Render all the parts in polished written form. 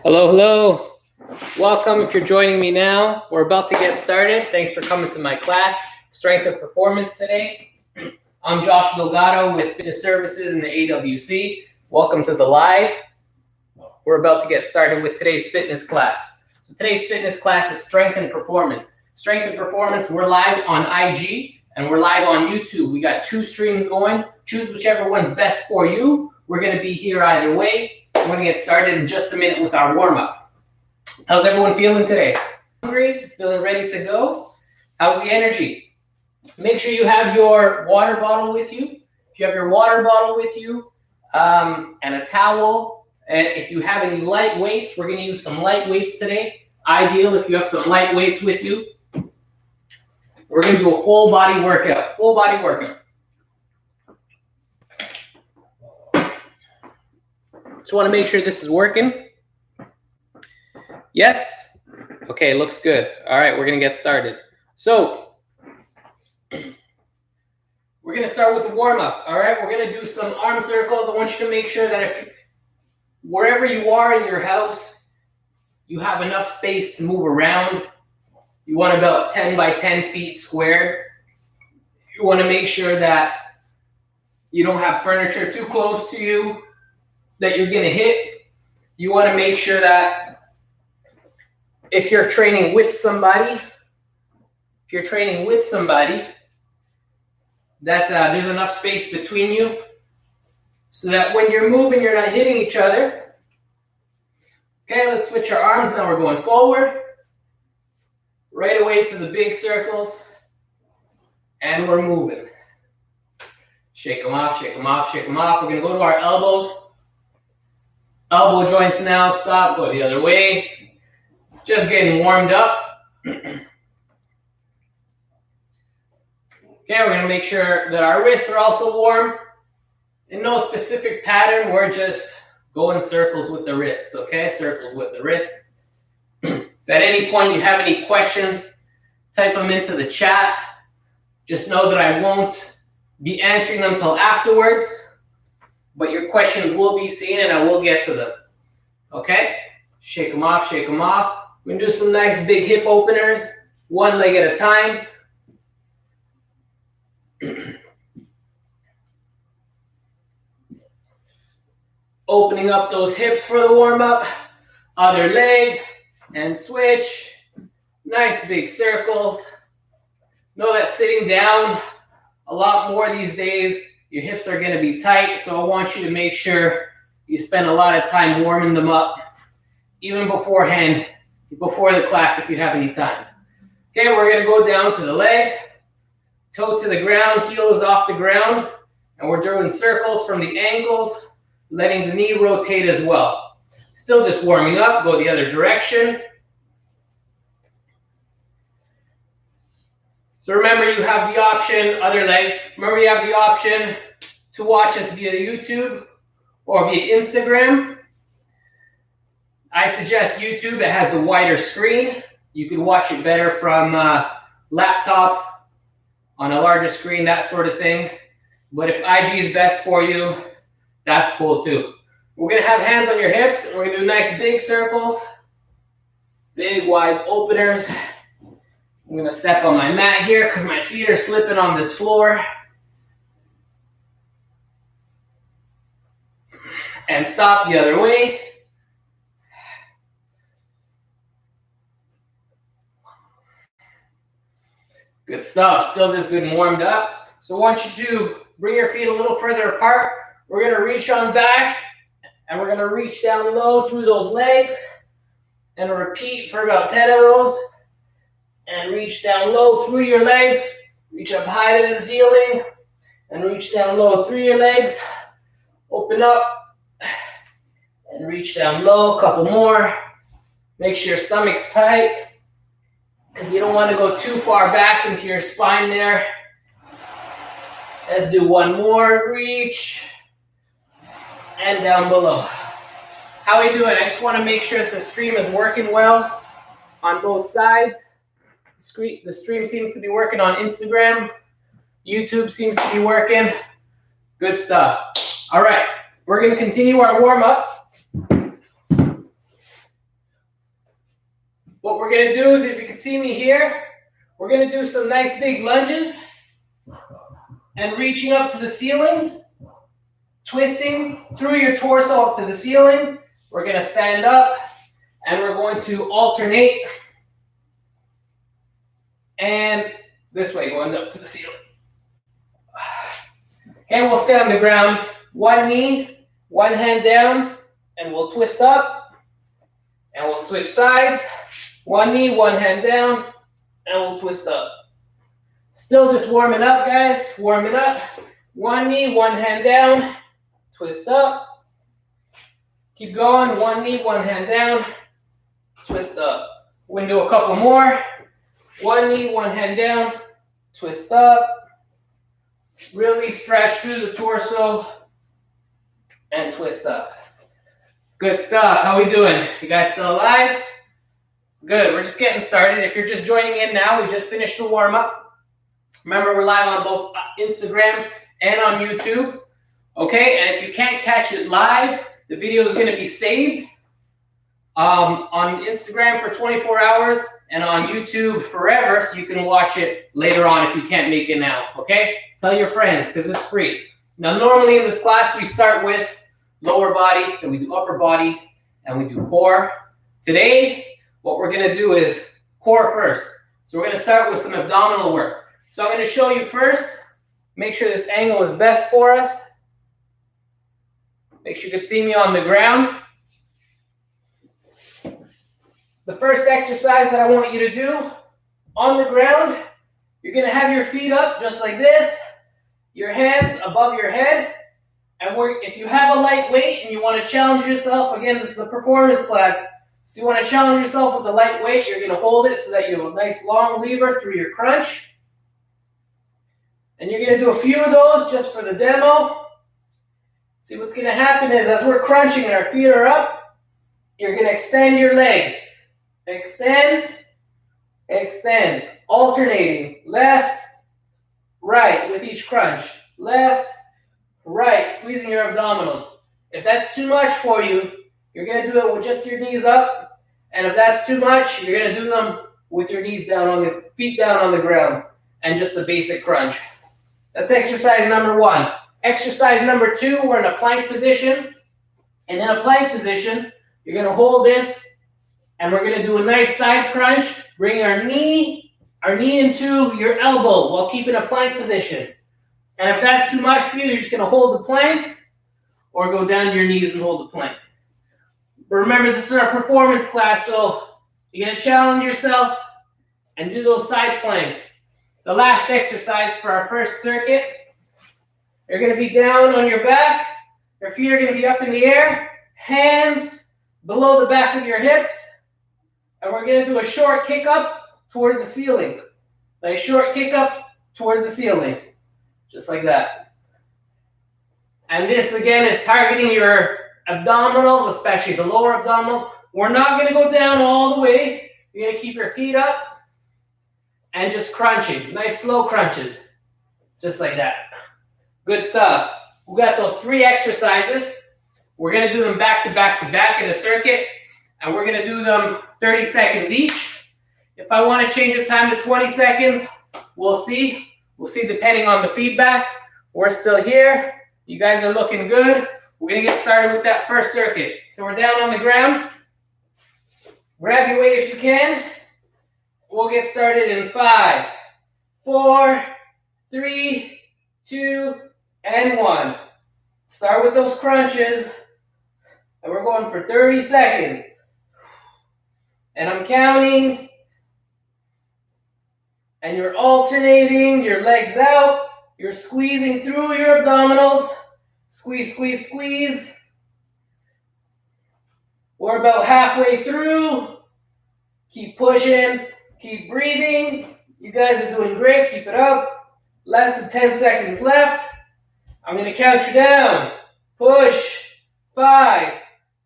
Hello, hello. Welcome if you're joining me now. We're about to get started. Thanks for coming to my class, Strength and Performance today. I'm Josh Delgado with Fitness Services in the AWC. Welcome to the live. We're about to get started with today's fitness class. So today's fitness class is Strength and Performance. Strength and Performance, we're live on IG and we're live on YouTube. We got 2 streams going. Choose whichever one's best for you. We're going to be here either way. We're going to get started in just a minute with our warm-up. How's everyone feeling today? Hungry? Feeling ready to go? How's the energy? Make sure you have your water bottle with you. If you have your water bottle with you and a towel, and if you have any light weights, we're going to use some light weights today. Ideal if you have some light weights with you. We're going to do a full body workout. Full body workout. Just want to make sure this is working. Yes? Okay, looks good. All right, we're going to get started. So, we're going to start with the warm-up. All right, we're going to do some arm circles. I want you to make sure that if wherever you are in your house, you have enough space to move around. You want about 10 by 10 feet squared. You want to make sure that you don't have furniture too close to you that you're going to hit. You want to make sure that if you're training with somebody, that there's enough space between you so that when you're moving, you're not hitting each other. Okay, let's switch our arms. Now we're going forward, right away to the big circles, and we're moving. Shake them off, shake them off, shake them off. We're going to go to our elbows. Elbow joints now, stop, go the other way. Just getting warmed up. Okay, we're going to make sure that our wrists are also warm. In no specific pattern, we're just going circles with the wrists, okay? Circles with the wrists. If at any point you have any questions, type them into the chat. Just know that I won't be answering them till afterwards. But your questions will be seen and I will get to them. Okay? Shake them off, shake them off. We're going to do some nice big hip openers, one leg at a time. Opening up those hips for the warm-up. Other leg and switch. Nice big circles. Know that sitting down a lot more these days, your hips are going to be tight, so I want you to make sure you spend a lot of time warming them up, even beforehand, before the class if you have any time. Okay, we're going to go down to the leg, toe to the ground, heel is off the ground, and we're doing circles from the ankles, letting the knee rotate as well. Still just warming up, go the other direction. So remember, you have the option, other leg, remember you have the option to watch us via YouTube or via Instagram. I suggest YouTube. It has the wider screen. You can watch it better from laptop on a larger screen, that sort of thing. But if IG is best for you, that's cool too. We're going to have hands on your hips, and we're going to do nice big circles, big wide openers. I'm going to step on my mat here because my feet are slipping on this floor. And stop the other way. Good stuff. Still just good and warmed up. So I want you to bring your feet a little further apart. We're going to reach on back. And we're going to reach down low through those legs. And repeat for about 10 of those. And reach down low through your legs. Reach up high to the ceiling. And reach down low through your legs. Open up. And reach down low. A couple more. Make sure your stomach's tight. Because you don't want to go too far back into your spine there. Let's do one more. Reach. And down below. How are we doing? I just want to make sure that the stream is working well on both sides. The stream seems to be working on Instagram. YouTube seems to be working. Good stuff. All right, we're going to continue our warm-up. What we're going to do is, if you can see me here, we're going to do some nice big lunges and reaching up to the ceiling, twisting through your torso up to the ceiling. We're going to stand up and we're going to alternate and this way, going up to the ceiling. Okay, we'll stay on the ground. One knee, one hand down, and we'll twist up. And we'll switch sides. One knee, one hand down, and we'll twist up. Still just warming up, guys. Warming up. One knee, one hand down, twist up. Keep going. One knee, one hand down, twist up. We're going to do a couple more. One knee, one hand down, twist up. Really stretch through the torso and twist up. Good stuff. How we doing? You guys still alive? Good. We're just getting started. If you're just joining in now, we just finished the warm-up. Remember, we're live on both Instagram and on YouTube. Okay, and if you can't catch it live, the video is going to be saved on Instagram for 24 hours and on YouTube forever, so you can watch it later on if you can't make it now, okay? Tell your friends, because it's free. Now, normally in this class, we start with lower body, then we do upper body, and we do core. Today, what we're going to do is core first. So we're going to start with some abdominal work. So I'm going to show you first. Make sure this angle is best for us. Make sure you can see me on the ground. The first exercise that I want you to do on the ground, you're going to have your feet up just like this, your hands above your head. And if you have a light weight and you want to challenge yourself, again, this is the performance class. So you want to challenge yourself with a light weight, you're going to hold it so that you have a nice long lever through your crunch. And you're going to do a few of those just for the demo. See, what's going to happen is as we're crunching and our feet are up, you're going to extend your leg. Extend, extend, alternating, left, right with each crunch. Left, right, squeezing your abdominals. If that's too much for you, you're going to do it with just your knees up. And if that's too much, you're going to do them with your knees down on the feet down on the ground and just the basic crunch. That's exercise number one. Exercise number two, we're in a plank position. And in a plank position, you're going to hold this and we're going to do a nice side crunch. Bring our knee into your elbow while keeping a plank position. And if that's too much for you, you're just going to hold the plank or go down to your knees and hold the plank. But remember, this is our performance class, so you're going to challenge yourself and do those side planks. The last exercise for our first circuit, you're going to be down on your back. Your feet are going to be up in the air, hands below the back of your hips. And we're going to do a short kick up towards the ceiling. Nice short kick up towards the ceiling. Just like that. And this, again, is targeting your abdominals, especially the lower abdominals. We're not going to go down all the way. You're going to keep your feet up and just crunching. Nice slow crunches. Just like that. Good stuff. We got those 3 exercises. We're going to do them back to back to back in a circuit. And we're going to do them 30 seconds each. If I want to change the time to 20 seconds, we'll see. We'll see depending on the feedback. We're still here. You guys are looking good. We're going to get started with that first circuit. So we're down on the ground. Grab your weight if you can. We'll get started in 5, 4, 3, 2, and 1. Start with those crunches. And we're going for 30 seconds. And I'm counting. And you're alternating your legs out. You're squeezing through your abdominals. Squeeze, squeeze, squeeze. We're about halfway through. Keep pushing. Keep breathing. You guys are doing great. Keep it up. Less than 10 seconds left. I'm going to count you down. Push. 5,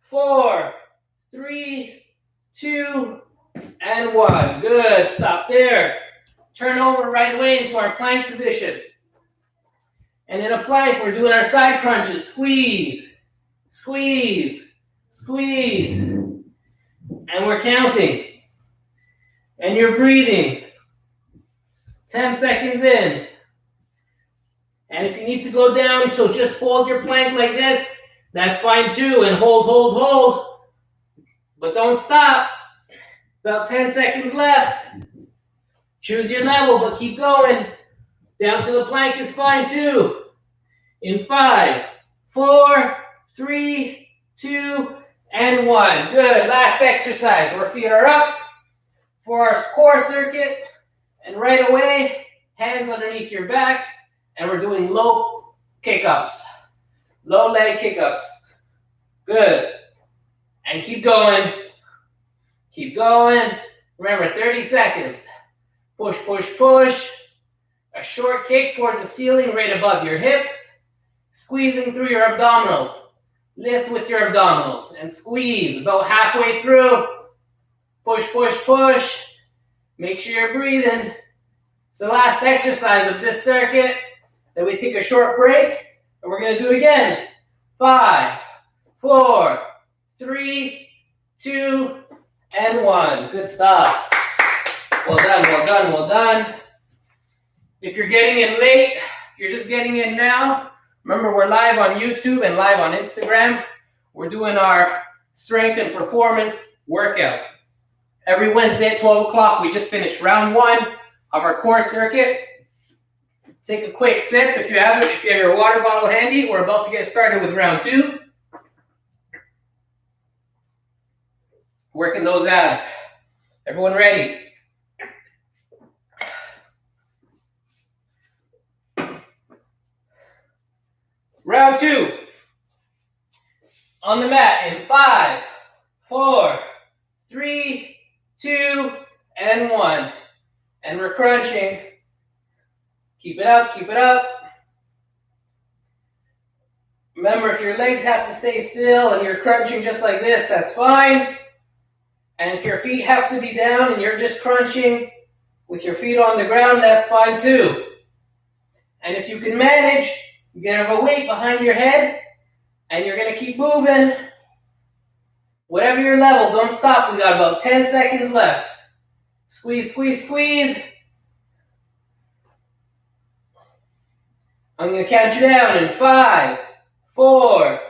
4, 3, 2, and 1. Good. Stop there. Turn over right away into our plank position. And in a plank, we're doing our side crunches. Squeeze, squeeze, squeeze. And we're counting. And you're breathing. 10 seconds in. And if you need to go down, so just hold your plank like this, that's fine too. And hold, hold, hold. But don't stop. About 10 seconds left. Choose your level, but keep going. Down to the plank is fine too. In 5, 4, 3, 2, and 1. Good. Last exercise. Our feet are up for our core circuit. And right away, hands underneath your back. And we're doing low kick-ups. Low leg kick-ups. Good. And keep going. Keep going. Remember, 30 seconds. Push, push, push. A short kick towards the ceiling right above your hips. Squeezing through your abdominals. Lift with your abdominals and squeeze about halfway through. Push, push, push. Make sure you're breathing. It's the last exercise of this circuit. Then we take a short break and we're going to do it again. 5, 4, 3, 2, and 1. Good stuff. Well done, well done, well done. If you're getting in late, if you're just getting in now, remember we're live on YouTube and live on Instagram. We're doing our strength and performance workout. Every Wednesday at 12 o'clock, we just finished round 1 of our core circuit. Take a quick sip if you have it. If you have your water bottle handy, we're about to get started with round 2. Working those abs. Everyone ready? Round 2. On the mat in 5, 4, 3, 2, and 1. And we're crunching. Keep it up, keep it up. Remember, if your legs have to stay still and you're crunching just like this, that's fine. And if your feet have to be down and you're just crunching with your feet on the ground, that's fine too. And if you can manage, you get a weight behind your head and you're going to keep moving. Whatever your level, don't stop. We got about 10 seconds left. Squeeze, squeeze, squeeze. I'm going to count you down in 5, 4,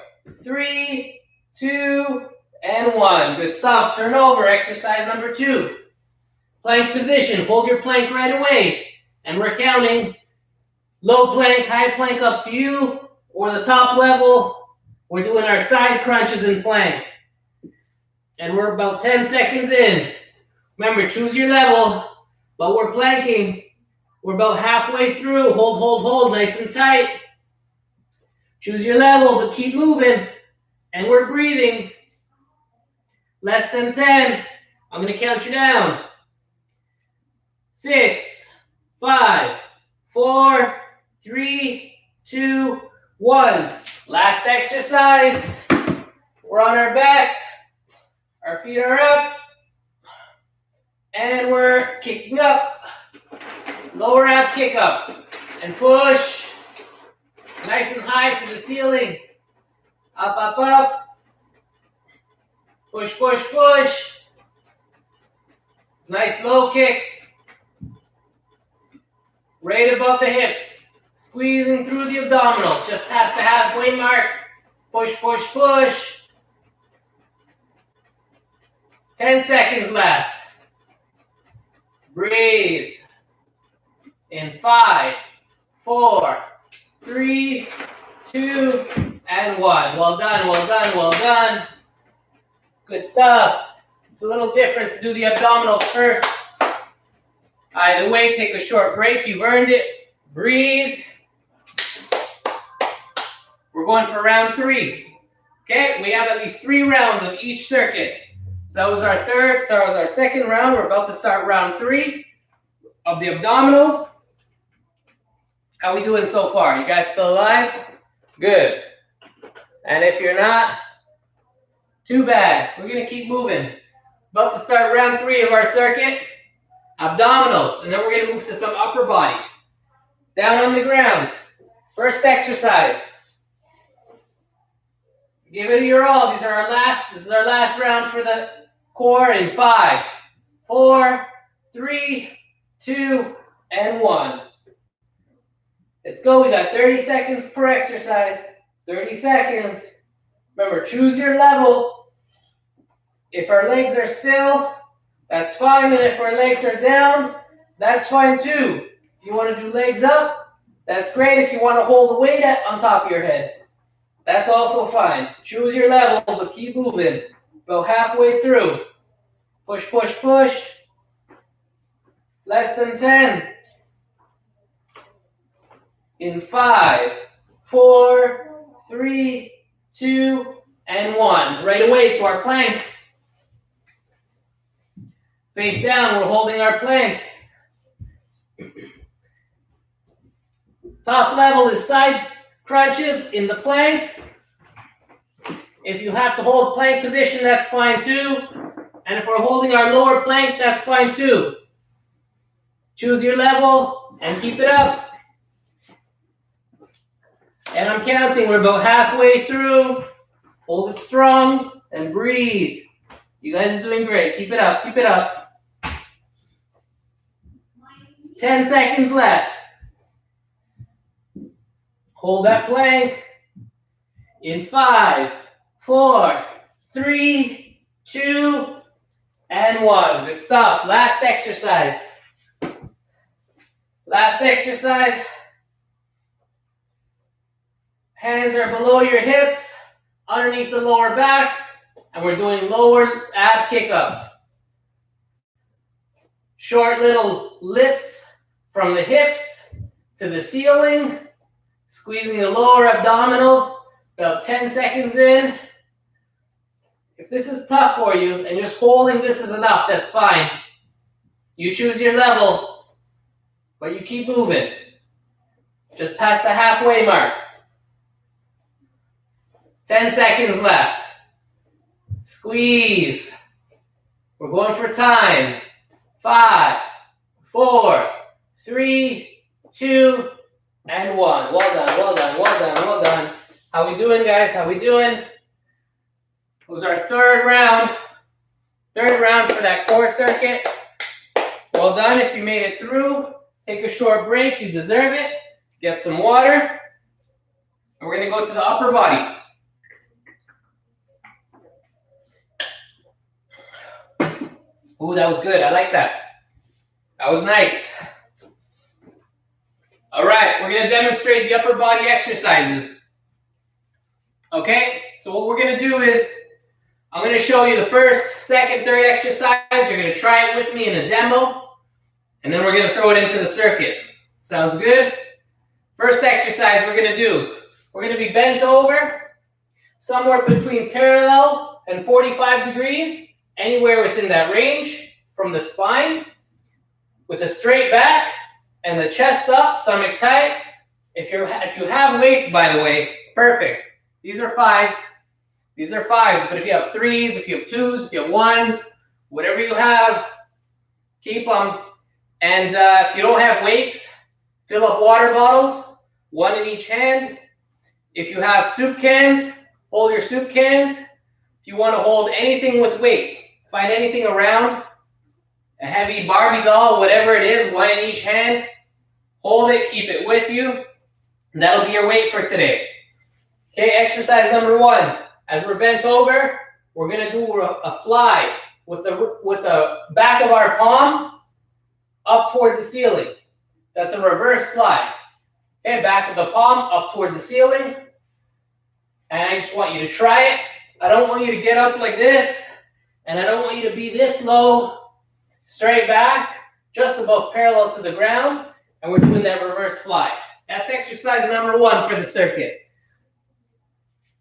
3, 2, and 1. Good stuff. Turn over. Exercise number 2. Plank position. Hold your plank right away. And we're counting low plank, high plank up to you, or the top level. We're doing our side crunches in plank. And we're about 10 seconds in. Remember, choose your level, but we're planking. We're about halfway through. Hold, hold, hold, nice and tight. Choose your level, but keep moving. And we're breathing. Less than 10. I'm going to count you down. 6, 5, 4, 3, 2, 1. Last exercise. We're on our back. Our feet are up. And we're kicking up. Lower ab kick-ups. And push. Nice and high to the ceiling. Up, up, up. Push, push, push. Nice low kicks. Right above the hips. Squeezing through the abdominals. Just past the halfway mark. Push, push, push. 10 seconds left. Breathe. In 5, 4, 3, 2, and 1. Well done, well done, well done. Good stuff. It's a little different to do the abdominals first. Either way, take a short break. You've earned it. Breathe. We're going for round 3. Okay, we have at least 3 rounds of each circuit. So that was our second round. We're about to start round 3 of the abdominals. How we doing so far? You guys still alive? Good. And if you're not, too bad. We're going to keep moving. About to start round 3 of our circuit. Abdominals. And then we're going to move to some upper body. Down on the ground. First exercise. Give it your all. This is our last round for the core in 5, 4, 3, 2, and 1. Let's go. We got 30 seconds per exercise. 30 seconds. Remember, choose your level. If our legs are still, that's fine. And if our legs are down, that's fine too. If you want to do legs up, that's great. If you want to hold the weight on top of your head, that's also fine. Choose your level, but keep moving. About halfway through. Push, push, push. Less than 10. In 5, 4, 3, 2, and 1. Right away to our plank. Face down, we're holding our plank. Top level is side crunches in the plank. If you have to hold plank position, that's fine too. And if we're holding our lower plank, that's fine too. Choose your level and keep it up. And I'm counting, we're about halfway through. Hold it strong and breathe. You guys are doing great. Keep it up, keep it up. 10 seconds left. Hold that plank. In 5, 4, 3, 2, and 1. Good stuff. Last exercise. Last exercise. Hands are below your hips, underneath the lower back, and we're doing lower ab kick-ups. Short little lifts from the hips to the ceiling, squeezing the lower abdominals, about 10 seconds in. If this is tough for you and just holding this is enough, that's fine. You choose your level, but you keep moving. Just past the halfway mark. 10 seconds left. Squeeze. We're going for time. 5, 4, 3, 2, and 1. Well done, well done, well done, well done. How we doing, guys? How we doing? It was our third round. Third round for that core circuit. Well done if you made it through. Take a short break. You deserve it. Get some water. And we're going to go to the upper body. Ooh, that was good. I like that. That was nice. All right, we're going to demonstrate the upper body exercises. Okay, so what we're going to do is I'm going to show you the first, second, third exercise. You're going to try it with me in a demo, and then we're going to throw it into the circuit. Sounds good? First exercise we're going to do. We're going to be bent over, somewhere between parallel and 45 degrees. Anywhere within that range from the spine, with a straight back and the chest up, stomach tight. If you have weights, by the way, perfect. These are 5s. These are 5s, but if you have 3s, if you have 2s, if you have 1s, whatever you have, keep them. And if you don't have weights, fill up water bottles, 1 in each hand. If you have soup cans, hold your soup cans. If you want to hold anything with weight, find anything around, a heavy Barbie doll, whatever it is, 1 in each hand. Hold it, keep it with you, and that'll be your weight for today. Okay, exercise number 1. As we're bent over, we're going to do a fly with the back of our palm up towards the ceiling. That's a reverse fly. Okay, back of the palm up towards the ceiling. And I just want you to try it. I don't want you to get up like this. And I don't want you to be this low, straight back, just above parallel to the ground, and we're doing that reverse fly. That's exercise number 1 for the circuit.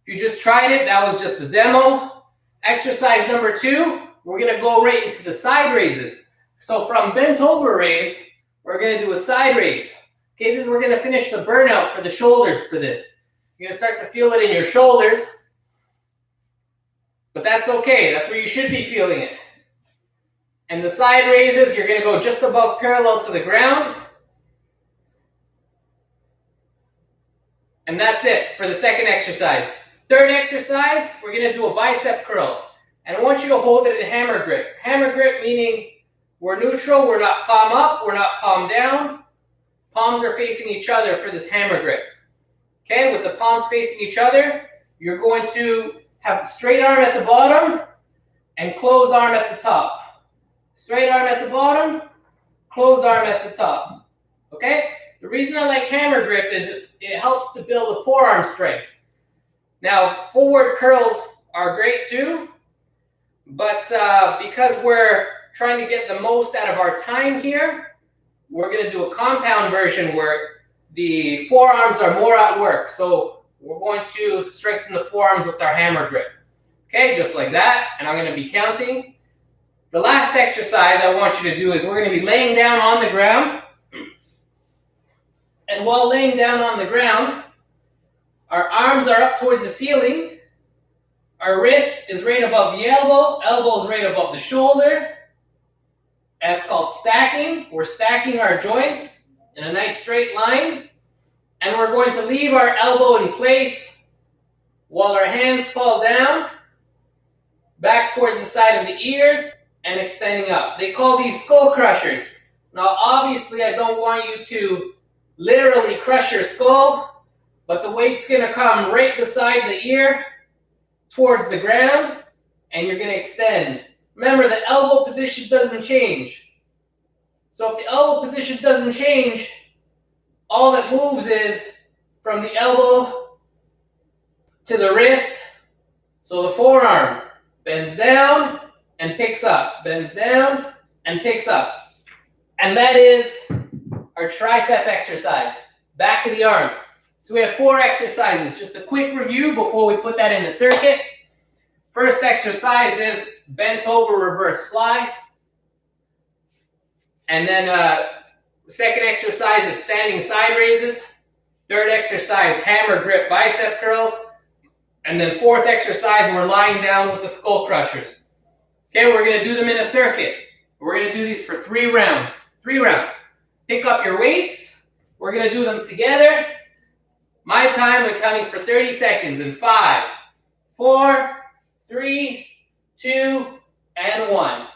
If you just tried it, that was just the demo. Exercise number 2, we're going to go right into the side raises. So from bent over raise, we're going to do a side raise. Okay, we're going to finish the burnout for the shoulders for this. You're going to start to feel it in your shoulders. But that's okay. That's where you should be feeling it. And the side raises, you're going to go just above parallel to the ground. And that's it for the second exercise. Third exercise, we're going to do a bicep curl. And I want you to hold it in hammer grip. Hammer grip meaning We're neutral. We're not palm up. We're not palm down. Palms are facing each other for this hammer grip. Okay, with the palms facing each other, you're going to have straight arm at the bottom and closed arm at the top. Straight arm at the bottom, closed arm at the top. Okay? The reason I like hammer grip is it helps to build a forearm strength. Now, forward curls are great too, but because we're trying to get the most out of our time here, we're going to do a compound version where the forearms are more at work. So we're going to strengthen the forearms with our hammer grip. Okay, just like that. And I'm going to be counting. The last exercise I want you to do is we're going to be laying down on the ground. And while laying down on the ground, our arms are up towards the ceiling. Our wrist is right above the elbow. Elbow is right above the shoulder. That's called stacking. We're stacking our joints in a nice straight line. And we're going to leave our elbow in place while our hands fall down, back towards the side of the ears, and extending up. They call these skull crushers. Now, obviously, I don't want you to literally crush your skull, but the weight's going to come right beside the ear towards the ground, and you're going to extend. Remember, the elbow position doesn't change. So if the elbow position doesn't change, all that moves is from the elbow to the wrist. So the forearm bends down and picks up, bends down and picks up. And that is our tricep exercise, back of the arms. So we have 4 exercises. Just a quick review before we put that in the circuit. First exercise is bent over reverse fly. And then second exercise is standing side raises. Third exercise, hammer grip bicep curls. And then fourth exercise, we're lying down with the skull crushers. Okay, we're going to do them in a circuit. We're going to do these for 3 rounds. 3 rounds. Pick up your weights. We're going to do them together. My time, I'm counting for 30 seconds. In 5, 4, 3, 2, and 1.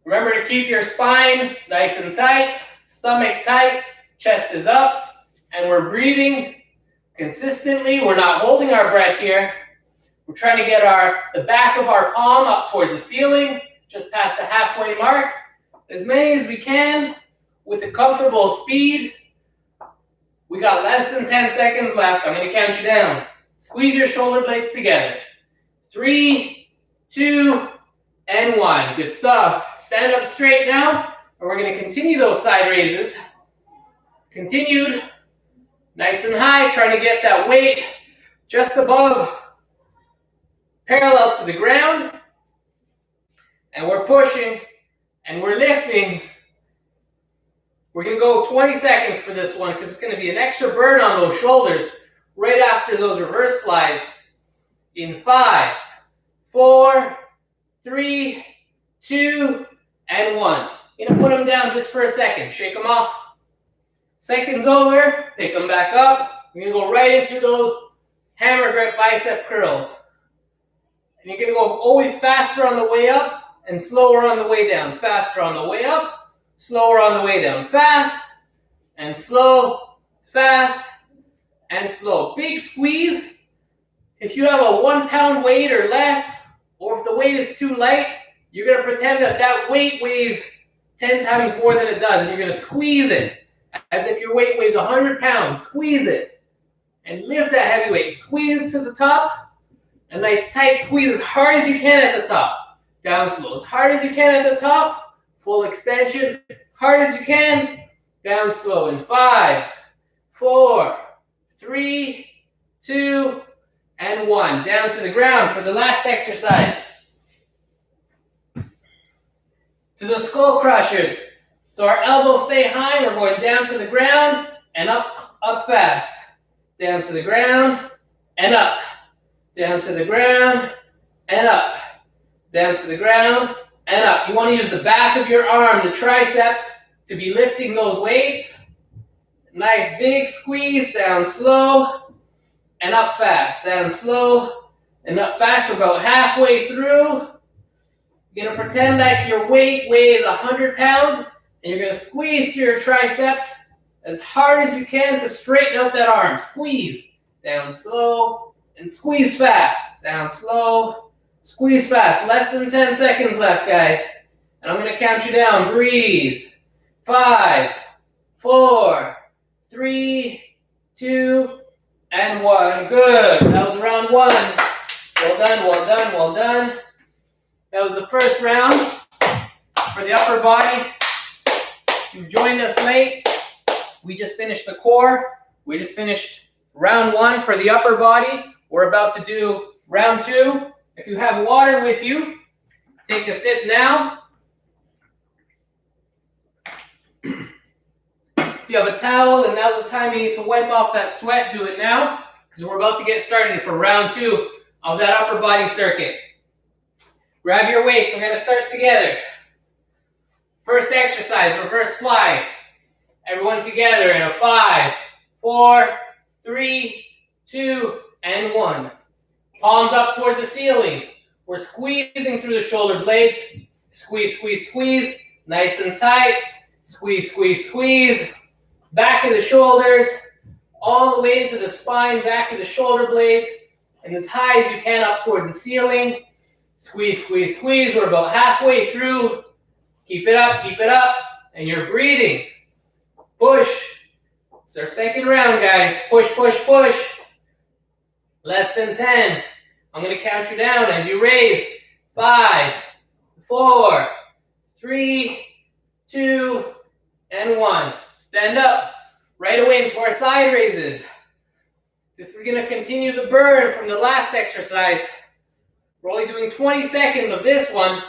Remember to keep your spine nice and tight, stomach tight, chest is up, and we're breathing consistently. We're not holding our breath here. We're trying to get the back of our palm up towards the ceiling, just past the halfway mark. As many as we can with a comfortable speed. We got less than 10 seconds left. I'm going to count you down. Squeeze your shoulder blades together. 3, 2, and 1. Good stuff. Stand up straight now, and we're going to continue those side raises. Continued. Nice and high, trying to get that weight just above, parallel to the ground. And we're pushing, and we're lifting. We're going to go 20 seconds for this one, because it's going to be an extra burn on those shoulders right after those reverse flies. In 5, 4, 3, 2, and 1. You're going to put them down just for a second. Shake them off. Seconds over. Pick them back up. You're going to go right into those hammer grip bicep curls. And you're going to go always faster on the way up and slower on the way down. Faster on the way up, slower on the way down. Fast and slow, fast and slow. Big squeeze. If you have a 1 pound weight or less, or if the weight is too light, you're going to pretend that that weight weighs 10 times more than it does, and you're going to squeeze it as if your weight weighs 100 pounds. Squeeze it and lift that heavy weight. Squeeze it to the top. A nice tight squeeze as hard as you can at the top. Down slow. As hard as you can at the top. Full extension. Hard as you can. Down slow. In 5, 4, 3, 2, and 1. Down to the ground for the last exercise. To the skull crushers. So our elbows stay high. We're going down to the ground and up fast. Down to the ground and up. Down to the ground and up. Down to the ground and up. You want to use the back of your arm, the triceps, to be lifting those weights. Nice big squeeze, down slow and up fast. Down slow and up fast. We're about halfway through. You're going to pretend like your weight weighs 100 pounds, and you're going to squeeze through your triceps as hard as you can to straighten out that arm. Squeeze. Down slow, and squeeze fast. Down slow, squeeze fast. Less than 10 seconds left, guys. And I'm going to count you down. Breathe. 5, 4, 3, 2, and 1. Good. That was round 1. Well done, well done, well done. That was the first round for the upper body. If you've joined us late, we just finished the core. We just finished round 1 for the upper body. We're about to do round 2. If you have water with you, take a sip now. If you have a towel, then now's the time you need to wipe off that sweat. Do it now, because we're about to get started for round 2 of that upper body circuit. Grab your weights. We're going to start together. First exercise, reverse fly. Everyone together in a 5, 4, 3, 2, and 1. Palms up towards the ceiling. We're squeezing through the shoulder blades. Squeeze, squeeze, squeeze. Nice and tight. Squeeze, squeeze, squeeze. Back of the shoulders. All the way into the spine, back of the shoulder blades. And as high as you can up towards the ceiling. Squeeze, squeeze, squeeze. We're about halfway through. Keep it up, and you're breathing. Push. It's our second round, guys. Push, push, push. Less than 10. I'm going to count you down as you raise. 5, 4, 3, 2, and 1. Stand up. Right away into our side raises. This is going to continue the burn from the last exercise. We're only doing 20 seconds of this one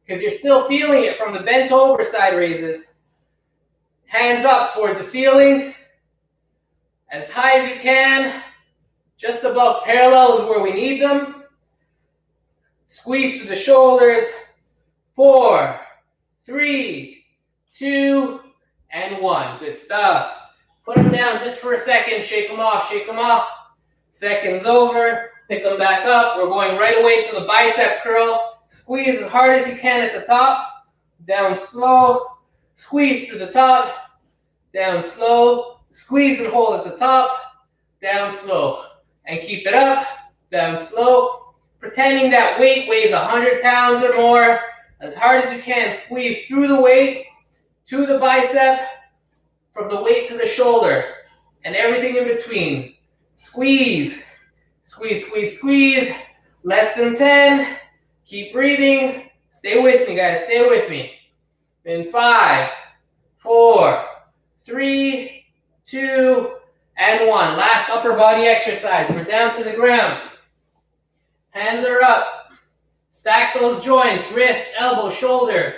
because you're still feeling it from the bent over side raises. Hands up towards the ceiling. As high as you can. Just above parallel is where we need them. Squeeze through the shoulders. 4, 3, 2, and 1. Good stuff. Put them down just for a second. Shake them off, shake them off. Seconds over. Pick them back up. We're going right away to the bicep curl. Squeeze as hard as you can at the top. Down slow. Squeeze through the top. Down slow. Squeeze and hold at the top. Down slow. And keep it up. Down slow. Pretending that weight weighs 100 pounds or more. As hard as you can. Squeeze through the weight to the bicep. From the weight to the shoulder. And everything in between. Squeeze. Squeeze, squeeze, squeeze. Less than 10. Keep breathing. Stay with me, guys. Stay with me. In 5, 4, 3, 2, and 1. Last upper body exercise. We're down to the ground. Hands are up. Stack those joints. Wrist, elbow, shoulder.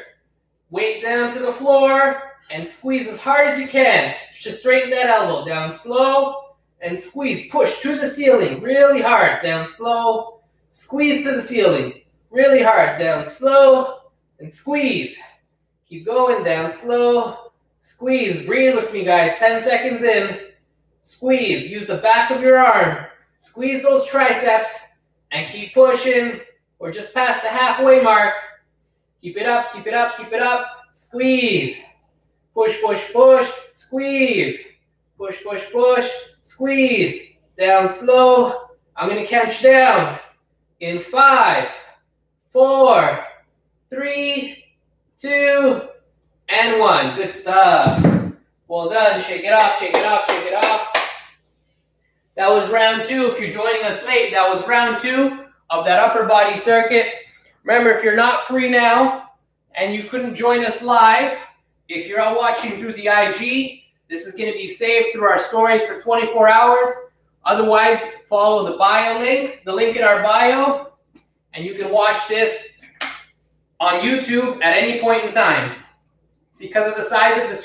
Weight down to the floor. And squeeze as hard as you can. Just straighten that elbow. Down slow. And squeeze. Push to the ceiling. Really hard. Down slow. Squeeze to the ceiling. Really hard. Down slow. And squeeze. Keep going. Down slow. Squeeze. Breathe with me, guys. 10 seconds in. Squeeze. Use the back of your arm. Squeeze those triceps. And keep pushing. We're just past the halfway mark. Keep it up. Keep it up. Keep it up. Squeeze. Push, push, push. Squeeze. Push, push, push. Squeeze. Down slow. I'm going to count you down. In 5, 4, 3, 2, and 1. Good stuff. Well done. Shake it off, shake it off, shake it off. That was round 2. If you're joining us late, that was round 2 of that upper body circuit. Remember, if you're not free now and you couldn't join us live, if you're all watching through the IG, this is going to be saved through our stories for 24 hours. Otherwise, follow the bio link, the link in our bio, and you can watch this on YouTube at any point in time. Because of the size of the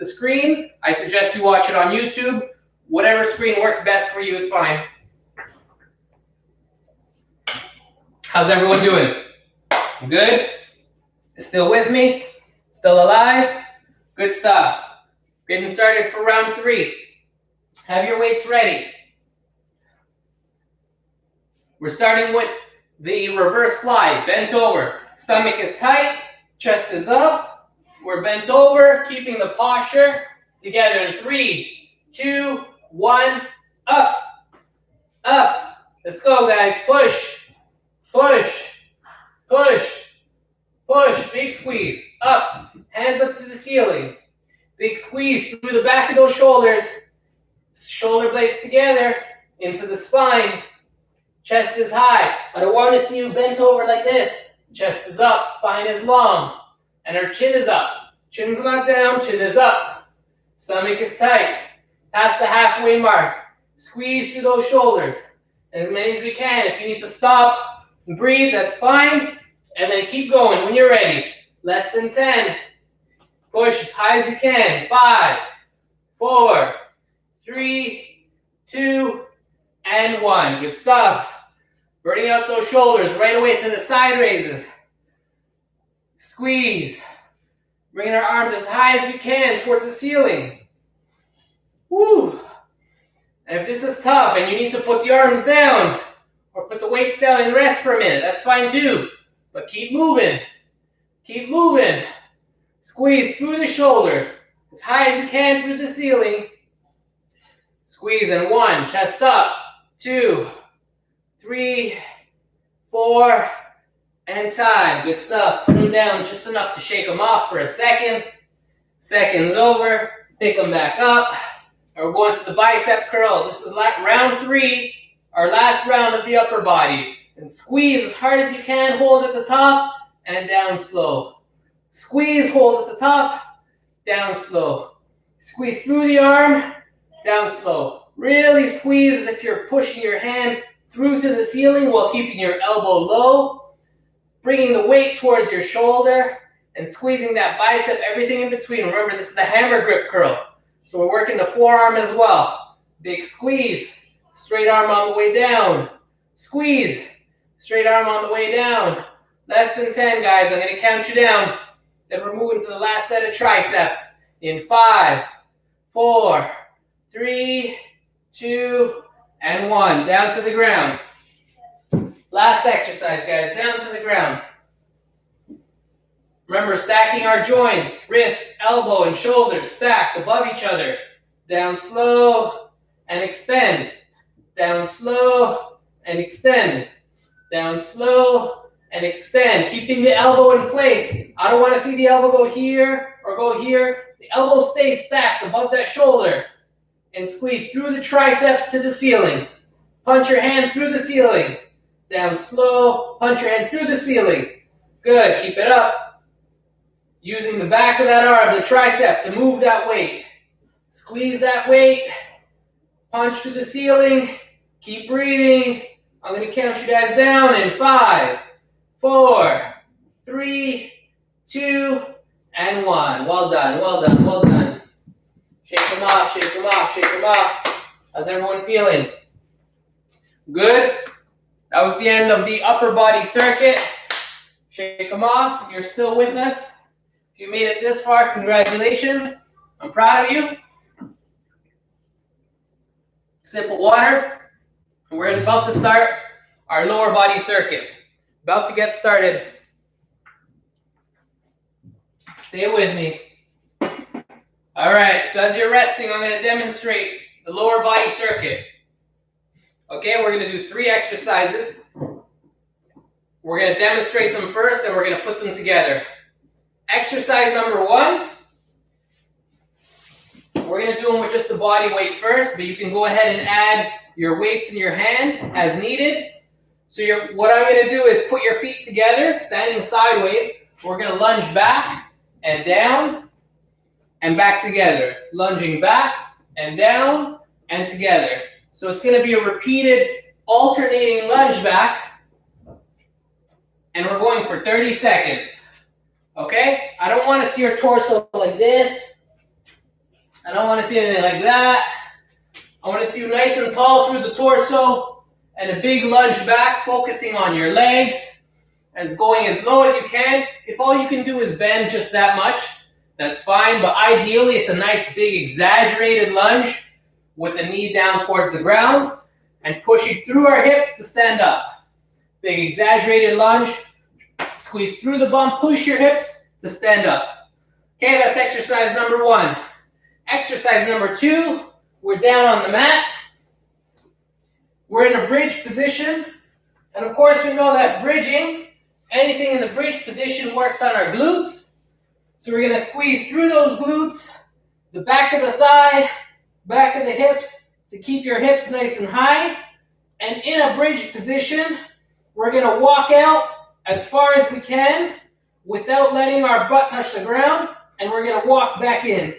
screen, I suggest you watch it on YouTube. Whatever screen works best for you is fine. How's everyone doing? Good? Still with me? Still alive? Good stuff. Getting started for round 3. Have your weights ready. We're starting with the reverse fly, bent over. Stomach is tight, chest is up. We're bent over, keeping the posture together in 3, 2, 1, up, up. Let's go, guys. Push, push, push, push. Big squeeze, up, hands up to the ceiling. Big squeeze through the back of those shoulders. Shoulder blades together into the spine. Chest is high. I don't want to see you bent over like this. Chest is up, spine is long, and our chin is up. Chin's not down, chin is up. Stomach is tight. Past the halfway mark. Squeeze through those shoulders. As many as we can. If you need to stop and breathe, that's fine. And then keep going when you're ready. Less than 10. Push as high as you can. 5, 4, 3, 2, and 1. Good stuff. Burning out those shoulders right away to the side raises. Squeeze. Bringing our arms as high as we can towards the ceiling. Woo. And if this is tough and you need to put the arms down or put the weights down and rest for a minute, that's fine too. But keep moving. Keep moving. Squeeze through the shoulder as high as you can through the ceiling. Squeeze in 1, chest up, 2, 3, 4, and time. Good stuff. Put them down just enough to shake them off for a second. Second's over. Pick them back up. And we're going to the bicep curl. This is round 3, our last round of the upper body. And squeeze as hard as you can. Hold at the top and down slow. Squeeze, hold at the top, down slow. Squeeze through the arm, down slow. Really squeeze as if you're pushing your hand through to the ceiling while keeping your elbow low. Bringing the weight towards your shoulder and squeezing that bicep, everything in between. Remember, this is the hammer grip curl. So we're working the forearm as well. Big squeeze, straight arm on the way down. Squeeze, straight arm on the way down. Less than 10, guys. I'm going to count you down. Then we're moving to the last set of triceps. In 5, 4, 3, 2, and 1. Down to the ground. Last exercise, guys. Down to the ground. Remember, stacking our joints. Wrist, elbow, and shoulder stacked above each other. Down slow and extend. Down slow and extend. Down slow and extend, keeping the elbow in place. I don't want to see the elbow go here or go here. The elbow stays stacked above that shoulder. And squeeze through the triceps to the ceiling. Punch your hand through the ceiling. Down slow, punch your hand through the ceiling. Good, keep it up. Using the back of that arm, the tricep, to move that weight. Squeeze that weight. Punch to the ceiling. Keep breathing. I'm going to count you guys down in 5, 4, 3, 2, and 1. Well done, well done, well done. Shake them off, shake them off, shake them off. How's everyone feeling? Good? That was the end of the upper body circuit. Shake them off. You're still with us. If you made it this far, congratulations. I'm proud of you. Sip of water. We're about to start our lower body circuit. About to get started. Stay with me. All right, so as you're resting, I'm going to demonstrate the lower body circuit. Okay, we're going to do 3 exercises. We're going to demonstrate them first, and we're going to put them together. Exercise number 1. We're going to do them with just the body weight first, but you can go ahead and add your weights in your hand as needed. So what I'm going to do is put your feet together, standing sideways. We're going to lunge back and down and back together. Lunging back and down and together. So it's going to be a repeated alternating lunge back. And we're going for 30 seconds. Okay? I don't want to see your torso like this. I don't want to see anything like that. I want to see you nice and tall through the torso. And a big lunge back, focusing on your legs. And going as low as you can. If all you can do is bend just that much, that's fine. But ideally, it's a nice big exaggerated lunge with the knee down towards the ground. And pushing through our hips to stand up. Big exaggerated lunge. Squeeze through the bump, push your hips to stand up. Okay, that's exercise number 1. Exercise number 2, we're down on the mat. We're in a bridge position. And of course, we know that bridging, anything in the bridge position works on our glutes. So we're going to squeeze through those glutes, the back of the thigh, back of the hips, to keep your hips nice and high. And in a bridge position, we're going to walk out as far as we can without letting our butt touch the ground. And we're going to walk back in.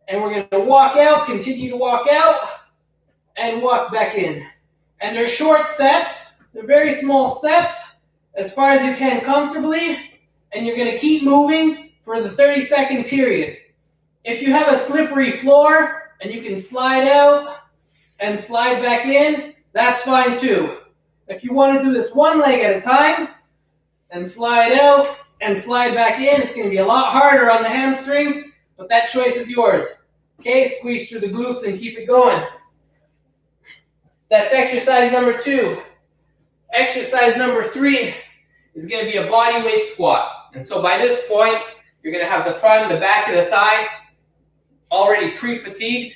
And we're going to walk out, continue to walk out, and walk back in. And they're short steps. They're very small steps, as far as you can comfortably. And you're going to keep moving for the 30-second period. If you have a slippery floor and you can slide out and slide back in, that's fine too. If you want to do this one leg at a time and slide out and slide back in, it's going to be a lot harder on the hamstrings, but that choice is yours. Okay, squeeze through the glutes and keep it going. That's exercise number 2. Exercise number 3 is going to be a body weight squat. And so by this point, you're going to have the front and the back of the thigh already pre-fatigued.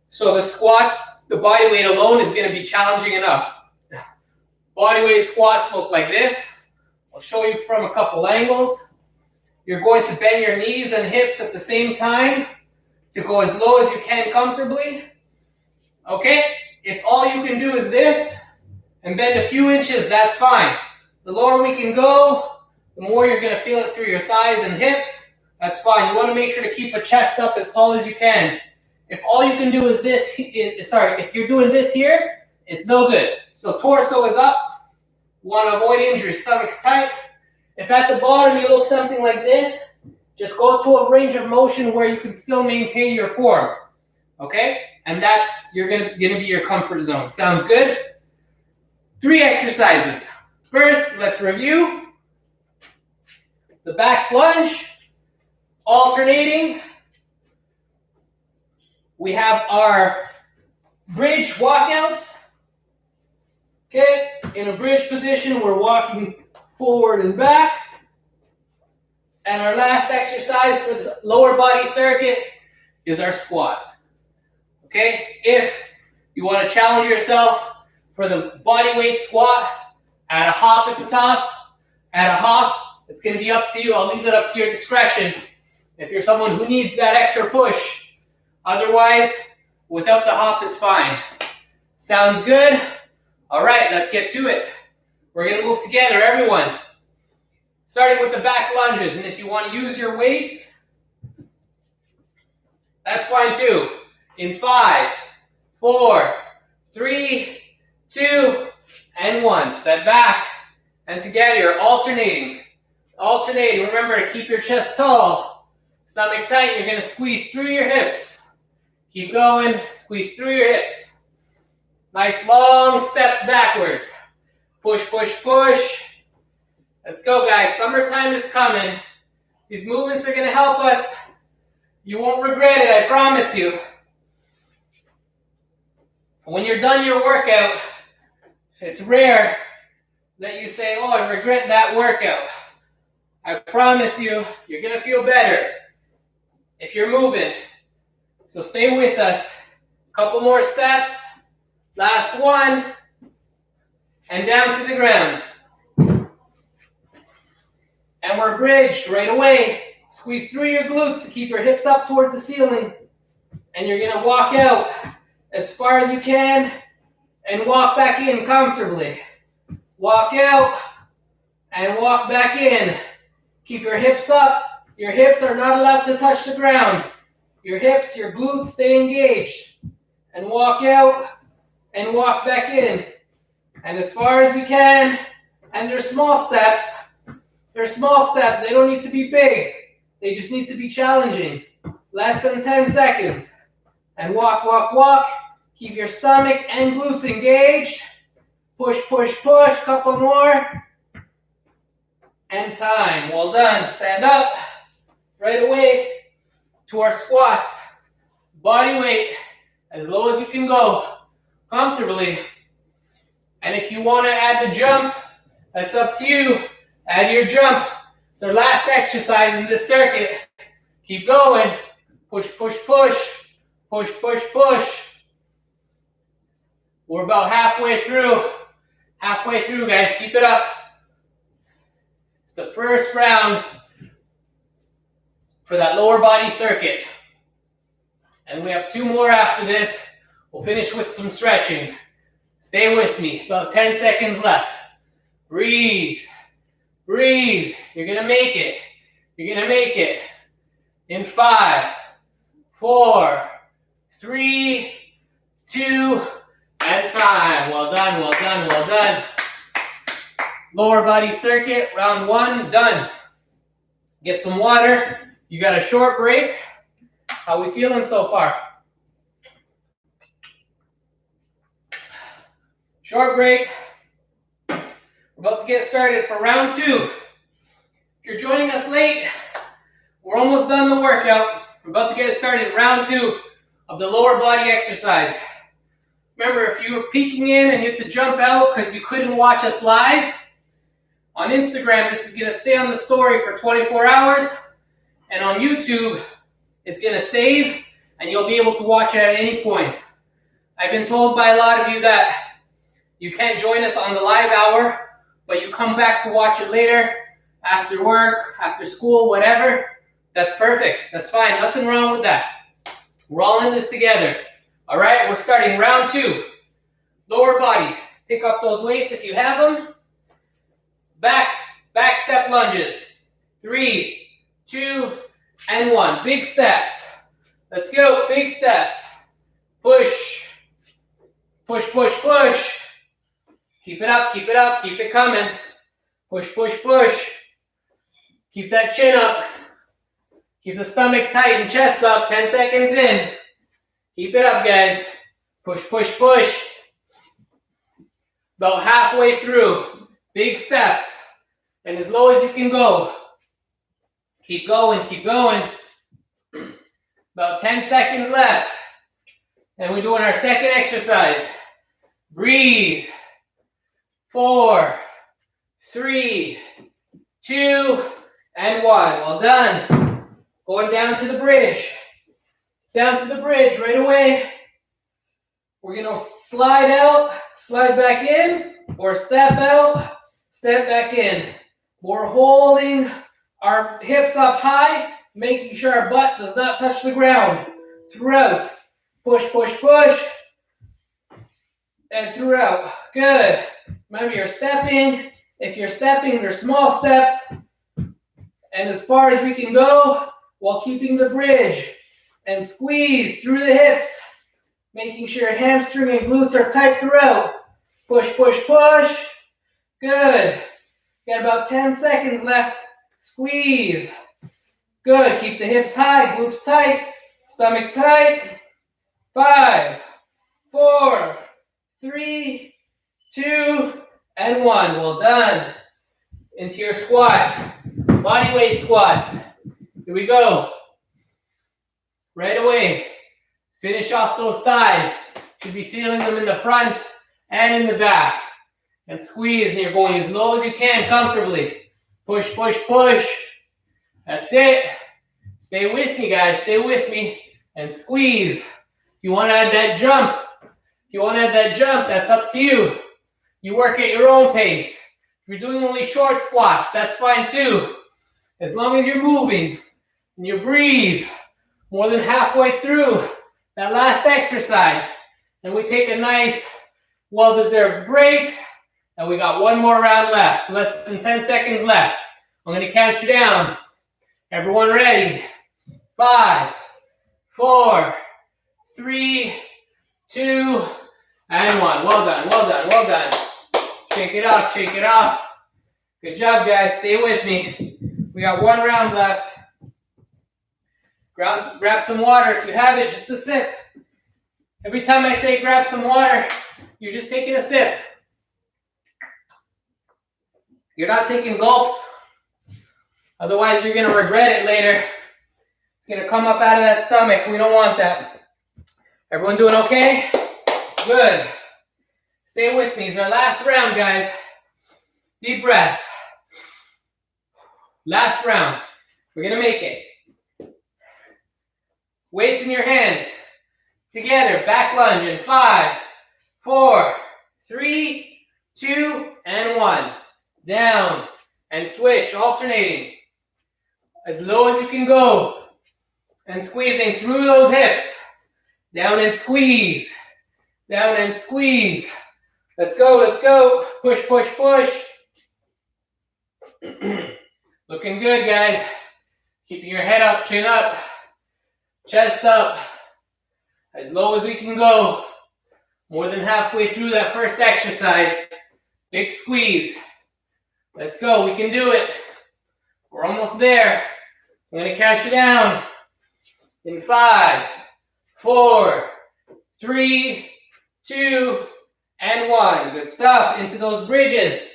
So the squats, the body weight alone is going to be challenging enough. Body weight squats look like this. I'll show you from a couple angles. You're going to bend your knees and hips at the same time to go as low as you can comfortably. Okay? If all you can do is this and bend a few inches, that's fine. The lower we can go, the more you're going to feel it through your thighs and hips. That's fine. You want to make sure to keep a chest up as tall as you can. If all you can do is this, if you're doing this here, it's no good. So torso is up. You want to avoid injury. Stomach's tight. If at the bottom you look something like this, just go to a range of motion where you can still maintain your form. Okay? And that's going to be your comfort zone. Sounds good? 3 exercises. First, let's review. The back lunge, alternating. We have our bridge walkouts. Okay, in a bridge position, we're walking forward and back. And our last exercise for the lower body circuit is our squat. Okay, if you want to challenge yourself for the body weight squat, add a hop at the top, add a hop. It's going to be up to you. I'll leave it up to your discretion if you're someone who needs that extra push. Otherwise, without the hop is fine. Sounds good? All right, let's get to it. We're going to move together, everyone. Starting with the back lunges. And if you want to use your weights, that's fine too. In 5, 4, 3, 2, and 1. Step back and together, alternating. Alternating. Remember to keep your chest tall. Stomach tight. You're going to squeeze through your hips. Keep going. Squeeze through your hips. Nice long steps backwards. Push, push, push. Let's go, guys. Summertime is coming. These movements are going to help us. You won't regret it, I promise you. When you're done your workout, it's rare that you say, oh, I regret that workout. I promise you, you're going to feel better if you're moving. So stay with us. Couple more steps. Last one. And down to the ground. And we're bridged right away. Squeeze through your glutes to keep your hips up towards the ceiling. And you're going to walk out as far as you can and walk back in comfortably. Walk out and walk back in. Keep your hips up. Your hips are not allowed to touch the ground. Your hips, your glutes stay engaged. And walk out and walk back in. And as far as we can, and they're small steps. They're small steps. They don't need to be big. They just need to be challenging. Less than 10 seconds. And walk, walk, walk. Keep your stomach and glutes engaged. Push, push, push. Couple more. And time. Well done. Stand up. Right away to our squats. Body weight as low as you can go. Comfortably. And if you want to add the jump, that's up to you. Add your jump. It's our last exercise in this circuit. Keep going. Push, push, push. Push, push, push. We're about halfway through. Halfway through, guys. Keep it up. It's the first round for that lower body circuit. And we have 2 more after this. We'll finish with some stretching. Stay with me. About 10 seconds left. Breathe. Breathe. You're going to make it. You're going to make it. In 5, 4, 3, 2, and time. Well done, well done, well done. Lower body circuit, round 1, done. Get some water. You got a short break. How we feeling so far? Short break. We're about to get started for round 2. If you're joining us late, we're almost done the workout. We're about to get started round 2 of the lower body exercise. Remember, if you were peeking in and you had to jump out because you couldn't watch us live, on Instagram, this is going to stay on the story for 24 hours. And on YouTube, it's going to save and you'll be able to watch it at any point. I've been told by a lot of you that you can't join us on the live hour, but you come back to watch it later, after work, after school, whatever. That's perfect. That's fine. Nothing wrong with that. We're all in this together. All right, we're starting round 2. Lower body. Pick up those weights if you have them. Back step lunges. 3, 2, and 1. Big steps. Let's go. Big steps. Push. Push, push, push. Keep it up, keep it up, keep it coming. Push, push, push. Keep that chin up. Keep the stomach tight and chest up. 10 seconds in. Keep it up, guys. Push, push, push. About halfway through. Big steps. And as low as you can go. Keep going, keep going. About 10 seconds left. And we're doing our second exercise. Breathe. 4, 3, 2, and 1. Well done. Going down to the bridge. Down to the bridge right away. We're going to slide out, slide back in, or step out, step back in. We're holding our hips up high, making sure our butt does not touch the ground. Throughout. Push, push, push. And throughout. Good. Remember, you're stepping. If you're stepping, they're small steps. And as far as we can go, while keeping the bridge. And squeeze through the hips. Making sure your hamstring and glutes are tight throughout. Push, push, push. Good. Got about 10 seconds left. Squeeze. Good. Keep the hips high, glutes tight, stomach tight. 5, 4, 3, 2, and 1. Well done. Into your squats. Bodyweight squats. Here we go. Right away. Finish off those thighs. Should be feeling them in the front and in the back. And squeeze, and you're going as low as you can comfortably. Push, push, push. That's it. Stay with me, guys. Stay with me. And squeeze. If you want to add that jump, that's up to you. You work at your own pace. If you're doing only short squats, that's fine too. As long as you're moving and you breathe more than halfway through that last exercise. And we take a nice, well-deserved break. And we got 1 more round left. Less than 10 seconds left. I'm going to count you down. Everyone ready? 5, 4, 3, 2, and 1. Well done, well done, well done. Shake it off, shake it off. Good job, guys. Stay with me. We got 1 round left. Grab some water if you have it, just a sip. Every time I say grab some water, you're just taking a sip. You're not taking gulps. Otherwise, you're going to regret it later. It's going to come up out of that stomach. We don't want that. Everyone doing okay? Good. Stay with me. It's our last round, guys. Deep breaths. Last round. We're gonna make it. Weights in your hands. Together, back lunge in 5, 4, 3, 2, and 1. Down and switch, alternating. As low as you can go. And squeezing through those hips. Down and squeeze. Down and squeeze. Let's go, let's go. Push, push, push. Looking good, guys. Keeping your head up, chin up, chest up. As low as we can go. More than halfway through that first exercise. Big squeeze. Let's go, we can do it. We're almost there. I'm gonna count you down. In 5, 4, 3, 2, and 1. Good stuff. Into those bridges.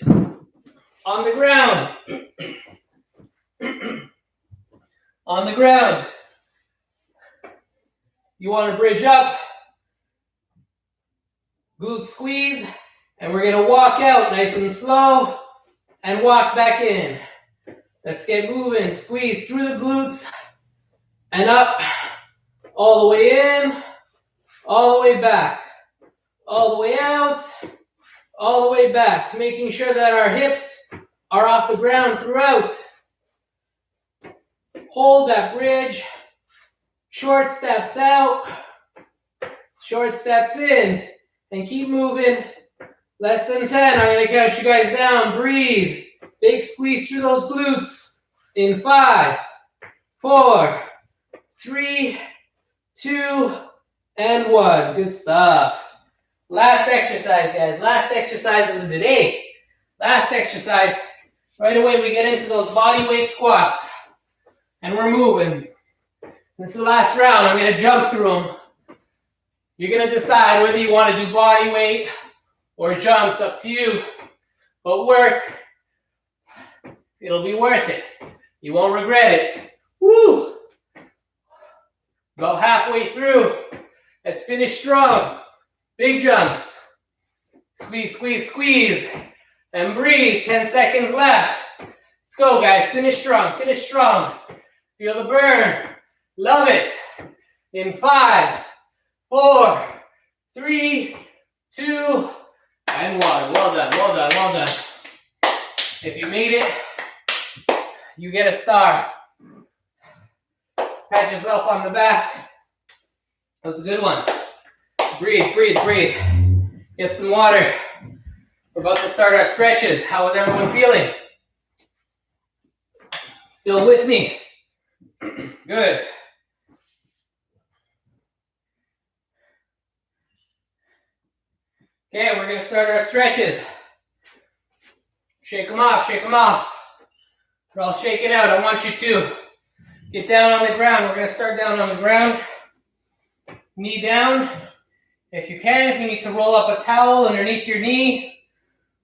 On the ground. On the ground. You want to bridge up. Glute squeeze. And we're going to walk out nice and slow. And walk back in. Let's get moving. Squeeze through the glutes. And up. All the way in. All the way back. All the way out. All the way back. Making sure that our hips are off the ground throughout. Hold that bridge. Short steps out. Short steps in. And keep moving. Less than 10. I'm going to count you guys down. Breathe. Big squeeze through those glutes. In 5, 4, 3, 2, and 1. Good stuff. Last exercise, guys. Last exercise of the day. Last exercise. Right away, we get into those bodyweight squats. And we're moving. Since the last round, I'm going to jump through them. You're going to decide whether you want to do body weight or jumps, up to you. But work. It'll be worth it. You won't regret it. Woo! About halfway through. Let's finish strong. Big jumps. Squeeze, squeeze, squeeze. And breathe. 10 seconds left. Let's go, guys. Finish strong. Finish strong. Feel the burn. Love it. In 5, 4, 3, 2, and 1. Well done, well done, well done. If you made it, you get a star. Pat yourself on the back. That was a good one. Breathe, breathe, breathe. Get some water. We're about to start our stretches. How is everyone feeling? Still with me? Good. Okay, we're going to start our stretches. Shake them off, shake them off. We're all shaking out. I want you to get down on the ground. We're going to start down on the ground. Knee down. If you can, if you need to roll up a towel underneath your knee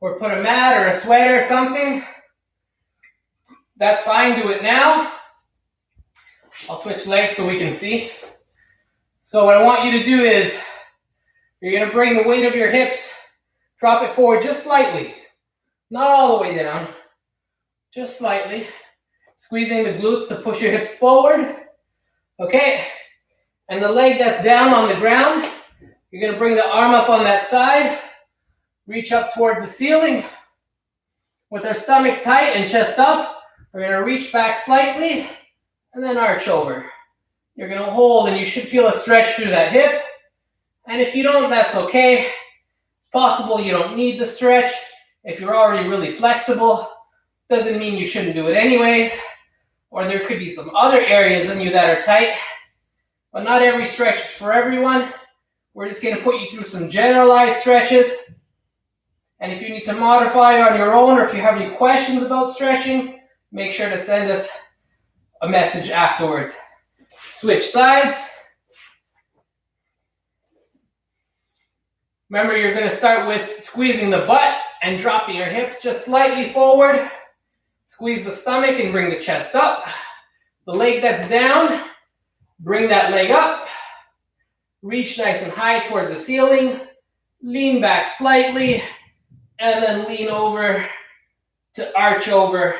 or put a mat or a sweater or something, that's fine. Do it now. I'll switch legs so we can see. So what I want you to do is you're going to bring the weight of your hips, drop it forward just slightly. Not all the way down, just slightly. Squeezing the glutes to push your hips forward. Okay, and the leg that's down on the ground, you're going to bring the arm up on that side, reach up towards the ceiling. With our stomach tight and chest up, we're going to reach back slightly and then arch over. You're going to hold and you should feel a stretch through that hip. And if you don't, that's okay. It's possible you don't need the stretch. If you're already really flexible, doesn't mean you shouldn't do it anyways. Or there could be some other areas in you that are tight. But not every stretch is for everyone. We're just going to put you through some generalized stretches. And if you need to modify on your own or if you have any questions about stretching, make sure to send us a message afterwards. Switch sides. Remember, you're going to start with squeezing the butt and dropping your hips just slightly forward. Squeeze the stomach and bring the chest up. The leg that's down, bring that leg up. Reach nice and high towards the ceiling. Lean back slightly. And then lean over to arch over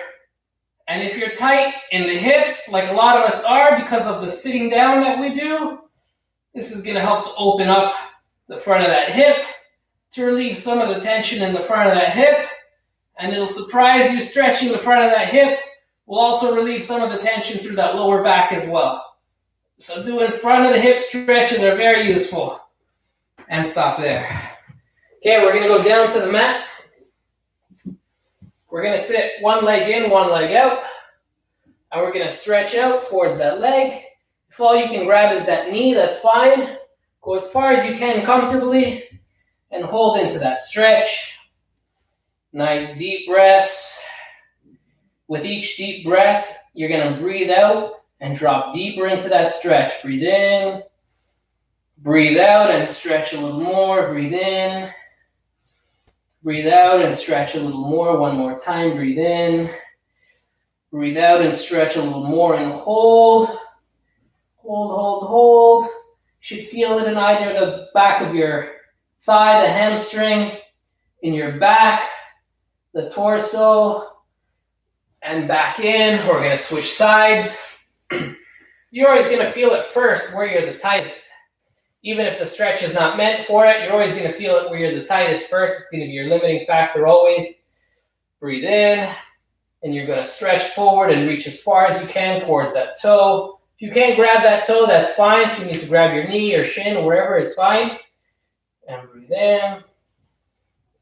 And if you're tight in the hips, like a lot of us are because of the sitting down that we do, this is going to help to open up the front of that hip to relieve some of the tension in the front of that hip. And it'll surprise you, stretching the front of that hip will also relieve some of the tension through that lower back as well. So doing front of the hip stretches are very useful. And stop there. Okay, we're going to go down to the mat. We're going to sit one leg in, one leg out. And we're going to stretch out towards that leg. If all you can grab is that knee, that's fine. Go as far as you can comfortably and hold into that stretch. Nice deep breaths. With each deep breath, you're going to breathe out and drop deeper into that stretch. Breathe in. Breathe out and stretch a little more. Breathe in. Breathe out and stretch a little more. One more time. Breathe in. Breathe out and stretch a little more and hold. Hold, hold, hold. You should feel it in either the back of your thigh, the hamstring, in your back, the torso, and back in. We're going to switch sides. You're always going to feel it first where you're the tightest. Even if the stretch is not meant for it, you're always going to feel it where you're the tightest first. It's going to be your limiting factor always. Breathe in, and you're going to stretch forward and reach as far as you can towards that toe. If you can't grab that toe, that's fine. If you need to grab your knee or shin or wherever is fine. And breathe in.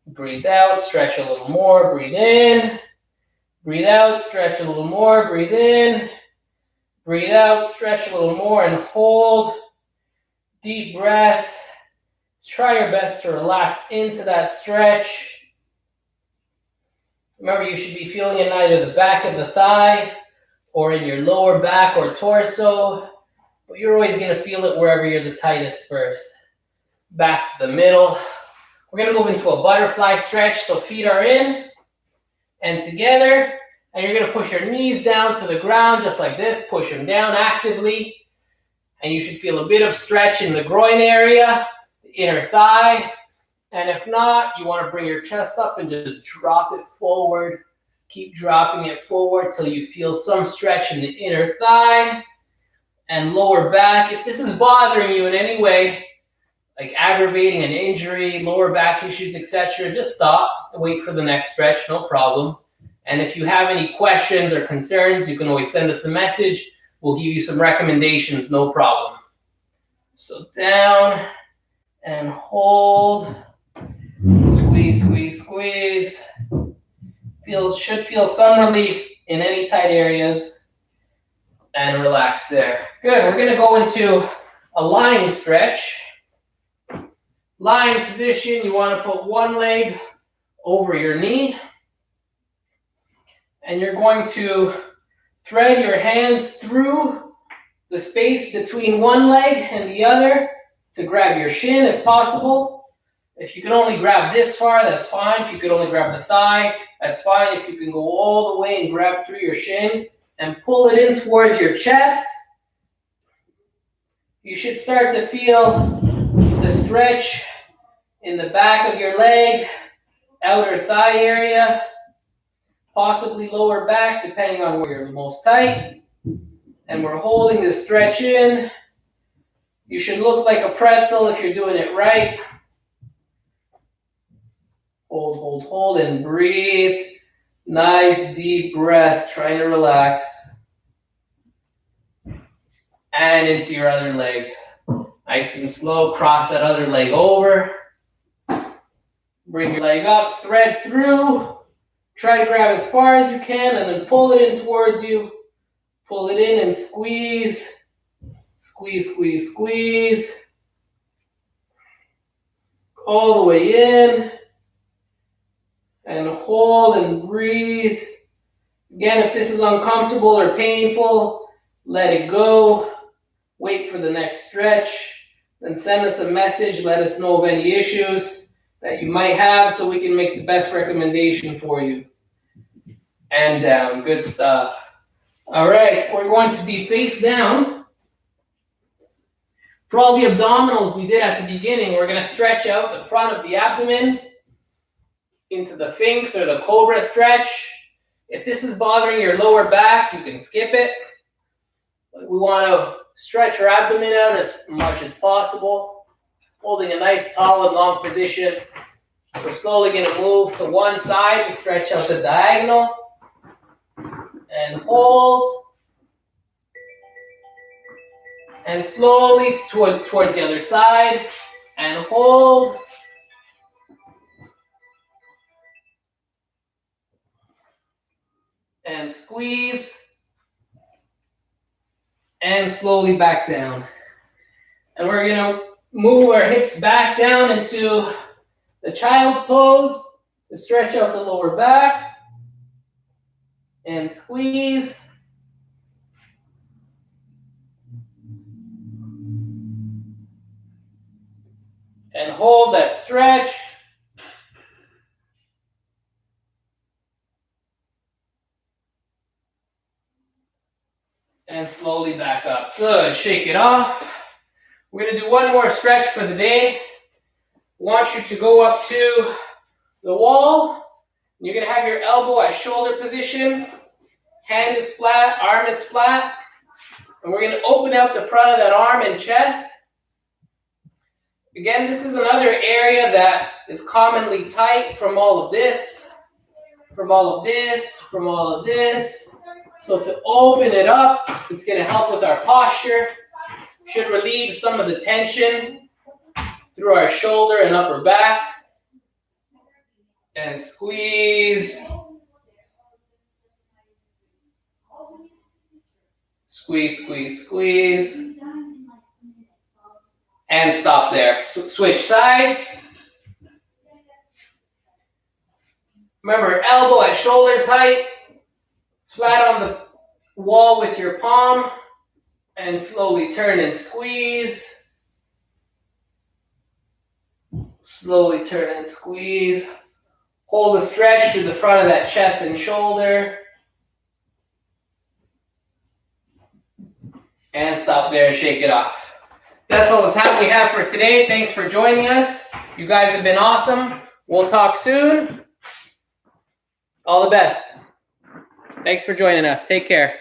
Breathe out, stretch a little more. Breathe in. Breathe out, stretch a little more. Breathe in. Breathe out, stretch a little more and hold. Deep breaths. Try your best to relax into that stretch. Remember, you should be feeling it in either the back of the thigh or in your lower back or torso, but you're always going to feel it wherever you're the tightest first. Back to the middle. We're going to move into a butterfly stretch, so feet are in and together, and you're going to push your knees down to the ground just like this. Push them down actively, and you should feel a bit of stretch in the groin area, the inner thigh. And if not, you want to bring your chest up and just drop it forward. Keep dropping it forward till you feel some stretch in the inner thigh and lower back. If this is bothering you in any way, like aggravating an injury, lower back issues, etc., just stop and wait for the next stretch, no problem. And if you have any questions or concerns, you can always send us a message. We'll give you some recommendations, no problem. So down and hold. Squeeze, squeeze, squeeze. Should feel some relief in any tight areas. And relax there. Good. We're going to go into a lying stretch. Lying position, you want to put one leg over your knee. And you're going to thread your hands through the space between one leg and the other to grab your shin if possible. If you can only grab this far, that's fine. If you can only grab the thigh, that's fine. If you can go all the way and grab through your shin and pull it in towards your chest, you should start to feel the stretch in the back of your leg, outer thigh area, possibly lower back, depending on where you're most tight. And we're holding this stretch in. You should look like a pretzel if you're doing it right. Hold, hold, hold, and breathe. Nice deep breath, trying to relax. And into your other leg. Nice and slow, cross that other leg over. Bring your leg up, thread through. Try to grab as far as you can and then pull it in towards you. Pull it in and squeeze. Squeeze, squeeze, squeeze. All the way in. And hold and breathe. Again, if this is uncomfortable or painful, let it go. Wait for the next stretch. Then send us a message. Let us know of any issues that you might have so we can make the best recommendation for you. And down. Good stuff. All right, we're going to be face down. For all the abdominals we did at the beginning, we're going to stretch out the front of the abdomen into the Sphinx or the Cobra stretch. If this is bothering your lower back, you can skip it. We want to stretch our abdomen out as much as possible, holding a nice tall and long position. We're slowly going to move to one side to stretch out the diagonal and hold. And slowly towards the other side and hold. And squeeze. And slowly back down. And we're going to move our hips back down into the child's pose to stretch out the lower back. And squeeze. And hold that stretch. And slowly back up. Good. Shake it off. We're going to do one more stretch for the day. I want you to go up to the wall. You're going to have your elbow at shoulder position. Hand is flat, arm is flat. And we're going to open out the front of that arm and chest. Again, this is another area that is commonly tight from all of this, from all of this, from all of this. So to open it up, it's going to help with our posture. Should relieve some of the tension through our shoulder and upper back. And squeeze. Squeeze, squeeze, squeeze. And stop there. Switch sides. Remember, elbow at shoulder's height. Flat on the wall with your palm. And slowly turn and squeeze. Slowly turn and squeeze. Hold a stretch to the front of that chest and shoulder. And stop there and shake it off. That's all the time we have for today. Thanks for joining us. You guys have been awesome. We'll talk soon. All the best. Thanks for joining us. Take care.